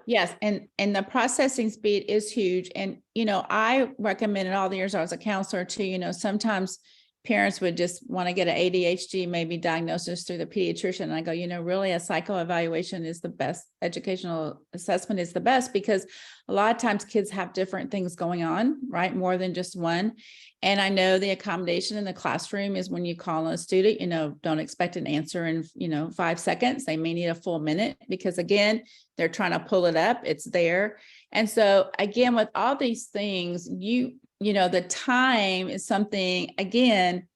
Yes, and the processing speed is huge. And I recommended all the years I was a counselor too. Sometimes parents would just want to get an ADHD, maybe diagnosis through the pediatrician. And I go, really a psychoevaluation is the best, educational assessment is the best, because a lot of times kids have different things going on, right? More than just one. And I know the accommodation in the classroom is when you call a student, don't expect an answer in, 5 seconds. They may need a full minute, because again, they're trying to pull it up. It's there. And so again, with all these things, the time is something, again,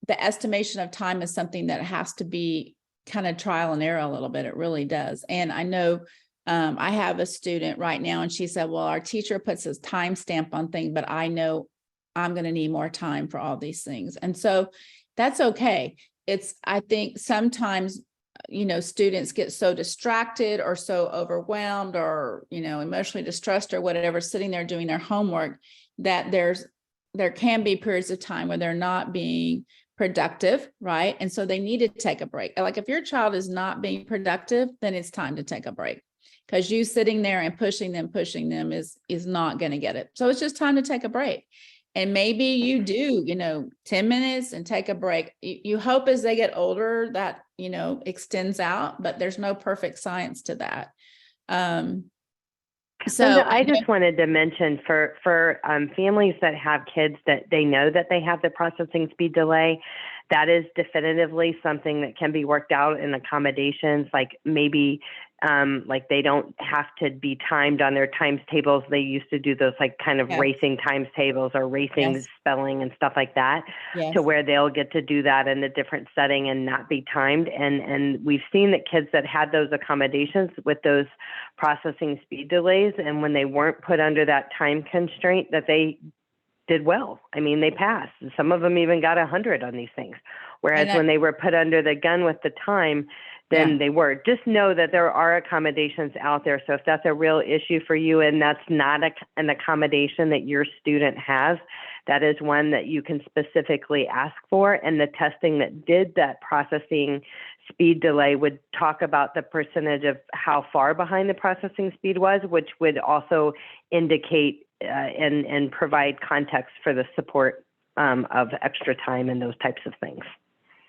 the estimation of time is something that has to be kind of trial and error a little bit. It really does. And I know I have a student right now, and she said, well, our teacher puts his timestamp on things, but I know I'm going to need more time for all these things. And so that's okay. I think sometimes, students get so distracted or so overwhelmed or, emotionally distressed or whatever, sitting there doing their homework, that there can be periods of time where they're not being productive, right? And so they need to take a break. Like if your child is not being productive, then it's time to take a break, because you sitting there and pushing them is not going to get it. So it's just time to take a break. And maybe you do, 10 minutes and take a break. You hope as they get older that, extends out, but there's no perfect science to that. So Linda, I just wanted to mention for families that have kids that they know that they have the processing speed delay, that is definitively something that can be worked out in accommodations, like maybe like they don't have to be timed on their times tables. They used to do those like kind of racing times tables or racing spelling and stuff like that, to where they'll get to do that in a different setting and not be timed. And we've seen that kids that had those accommodations with those processing speed delays, and when they weren't put under that time constraint, that they did well. I mean, they passed. Some of them even got 100 on these things. Whereas when they were put under the gun with the time, then they were. Just know that there are accommodations out there. So if that's a real issue for you and that's not an accommodation that your student has, that is one that you can specifically ask for. And the testing that did that processing speed delay would talk about the percentage of how far behind the processing speed was, which would also indicate and provide context for the support of extra time and those types of things.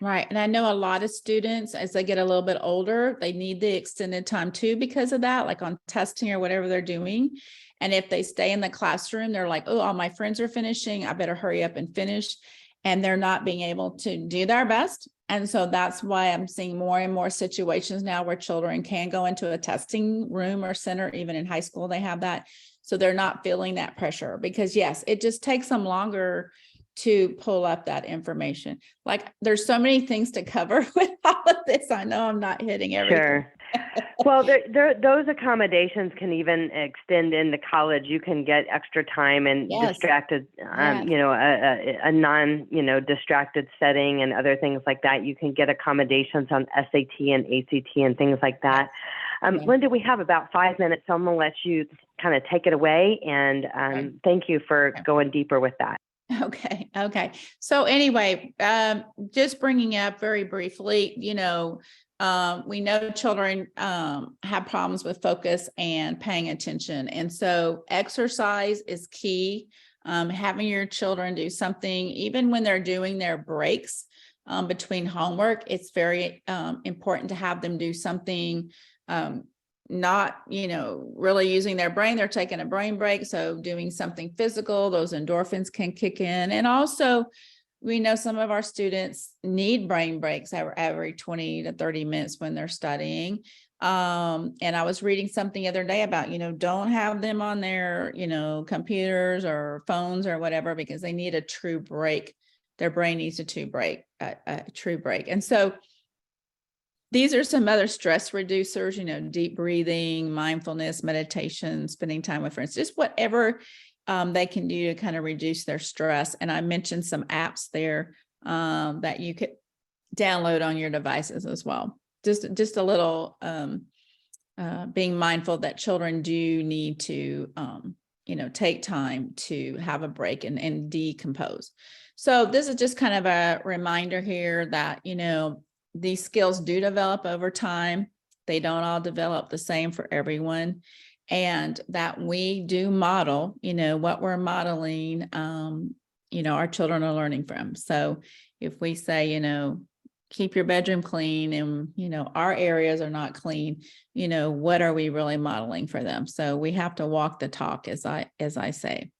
Right. And I know a lot of students, as they get a little bit older, they need the extended time too because of that, like on testing or whatever they're doing. And if they stay in the classroom, they're like, oh, all my friends are finishing, I better hurry up and finish. And they're not being able to do their best. And so that's why I'm seeing more and more situations now where children can go into a testing room or center. Even in high school, they have that. So they're not feeling that pressure because, yes, it just takes them longer to pull up that information. Like there's so many things to cover with all of this. I know I'm not hitting everything. Sure. Well, those accommodations can even extend into college. You can get extra time and Yes, distracted, yes, a non, distracted setting and other things like that. You can get accommodations on SAT and ACT and things like yes, that. yes. Linda, we have about 5 minutes, so I'm going to let you kind of take it away. And Okay. thank you for going deeper with that. Okay. Okay. So anyway, just bringing up very briefly, we know children have problems with focus and paying attention. And so exercise is key. Having your children do something, even when they're doing their breaks between homework, it's very important to have them do something not, really using their brain. They're taking a brain break. So doing something physical, those endorphins can kick in. And also, we know some of our students need brain breaks every 20 to 30 minutes when they're studying. And I was reading something the other day about, don't have them on their, computers or phones or whatever, because they need a true break. Their brain needs a true break. And so these are some other stress reducers, deep breathing, mindfulness, meditation, spending time with friends, just whatever they can do to kind of reduce their stress. And I mentioned some apps there that you could download on your devices as well. Just a little being mindful that children do need to, take time to have a break and decompose. So this is just kind of a reminder here that, these skills do develop over time. They don't all develop the same for everyone. And that we do model, what we're modeling, our children are learning from. So if we say, keep your bedroom clean and, our areas are not clean, what are we really modeling for them? So we have to walk the talk, as I say.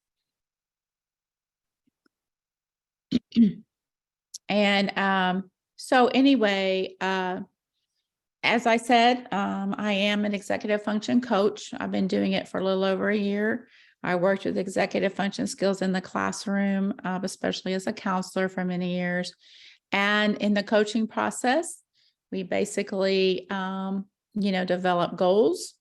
And so anyway, as I said, I am an executive function coach. I've been doing it for a little over a year. I worked with executive function skills in the classroom, especially as a counselor for many years. And in the coaching process, we basically, develop goals,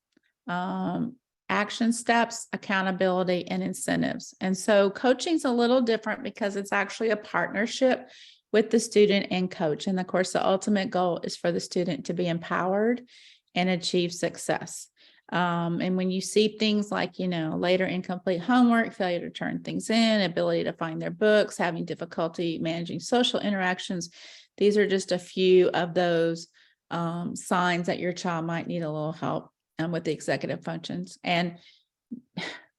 action steps, accountability, and incentives. And so coaching is a little different because it's actually a partnership with the student and coach. And of course, the ultimate goal is for the student to be empowered and achieve success. And when you see things like, later incomplete homework, failure to turn things in, ability to find their books, having difficulty managing social interactions, these are just a few of those signs that your child might need a little help with the executive functions. And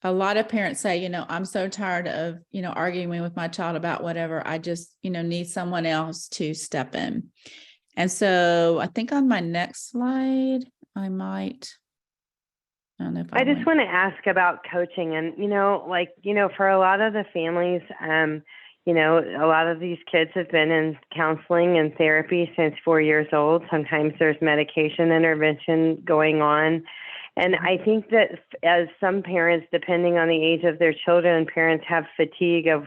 a lot of parents say, I'm so tired of, arguing with my child about whatever. I just, need someone else to step in. And so I think on my next slide, I don't know if I just want to ask about coaching and, for a lot of the families, a lot of these kids have been in counseling and therapy since 4 years old. Sometimes there's medication intervention going on. And I think that as some parents, depending on the age of their children, parents have fatigue of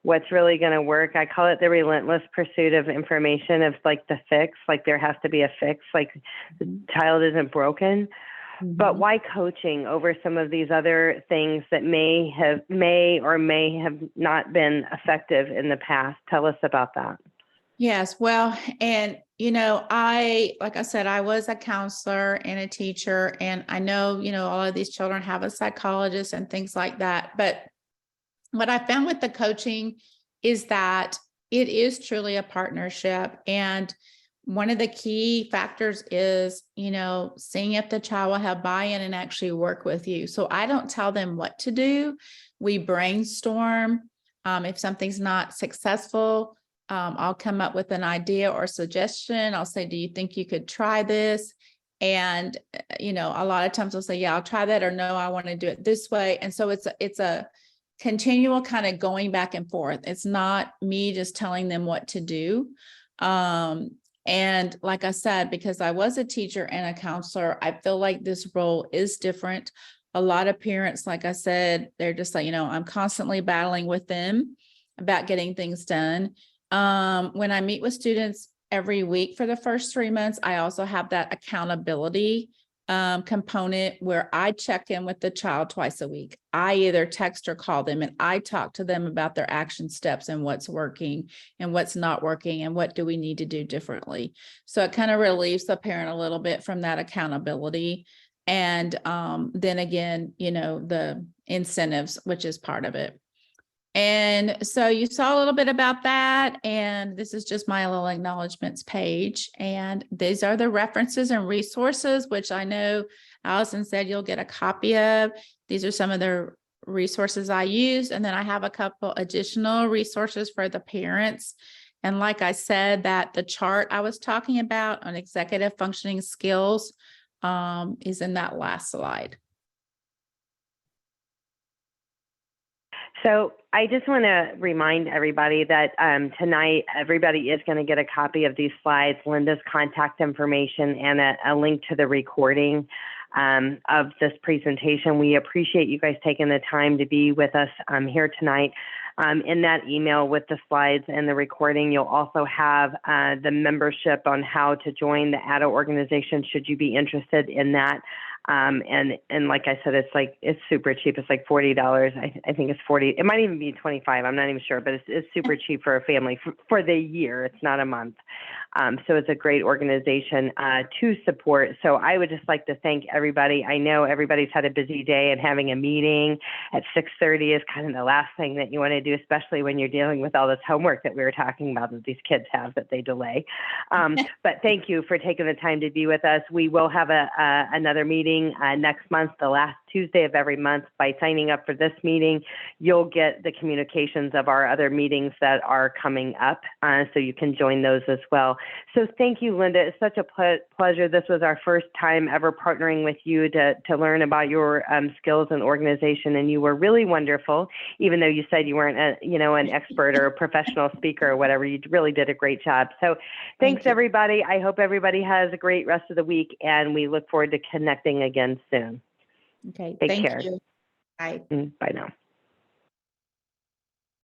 what's really going to work. I call it the relentless pursuit of information, of like the fix, like there has to be a fix, like the child isn't broken. Mm-hmm. But why coaching over some of these other things that may or may have not been effective in the past? Tell us about that. Yes. Well, and, like I said, I was a counselor and a teacher, and I know, all of these children have a psychologist and things like that. But what I found with the coaching is that it is truly a partnership. And one of the key factors is, seeing if the child will have buy-in and actually work with you. So I don't tell them what to do. We brainstorm. If something's not successful, I'll come up with an idea or suggestion. I'll say, do you think you could try this? And, a lot of times I'll say, yeah, I'll try that, or no, I want to do it this way. And so it's a continual kind of going back and forth. It's not me just telling them what to do. And like I said, because I was a teacher and a counselor, I feel like this role is different. A lot of parents, like I said, they're just like, I'm constantly battling with them about getting things done. When I meet with students, every week for the first 3 months. I also have that accountability component where I check in with the child twice a week. I either text or call them, and I talk to them about their action steps and what's working and what's not working and what do we need to do differently. So it kind of relieves the parent a little bit from that accountability. And then again, the incentives, which is part of it. And so you saw a little bit about that, and this is just my little acknowledgements page. And these are the references and resources, which I know Allison said you'll get a copy of. These are some of the resources I use. And then I have a couple additional resources for the parents. And like I said, that the chart I was talking about on executive functioning skills is in that last slide. So I just want to remind everybody that tonight, everybody is going to get a copy of these slides, Linda's contact information, and a link to the recording of this presentation. We appreciate you guys taking the time to be with us here tonight. In that email with the slides and the recording, you'll also have the membership on how to join the ADDA organization should you be interested in that. And like I said, it's super cheap. It's like $40. I think it's 40. It might even be 25. I'm not even sure, but it's super cheap for a family for the year. It's not a month. So it's a great organization to support. So I would just like to thank everybody. I know everybody's had a busy day, and having a meeting at 6:30 is kind of the last thing that you want to do, especially when you're dealing with all this homework that we were talking about that these kids have that they delay. But thank you for taking the time to be with us. We will have another meeting next month, the last Tuesday of every month. By signing up for this meeting, you'll get the communications of our other meetings that are coming up, so you can join those as well. So thank you, Linda. It's such a pleasure. This was our first time ever partnering with you to learn about your skills and organization, and you were really wonderful. Even though you said you weren't an expert or a professional speaker or whatever, you really did a great job. So thanks, everybody. I hope everybody has a great rest of the week, and we look forward to connecting again soon. Okay, Take care. You. Bye. Bye now.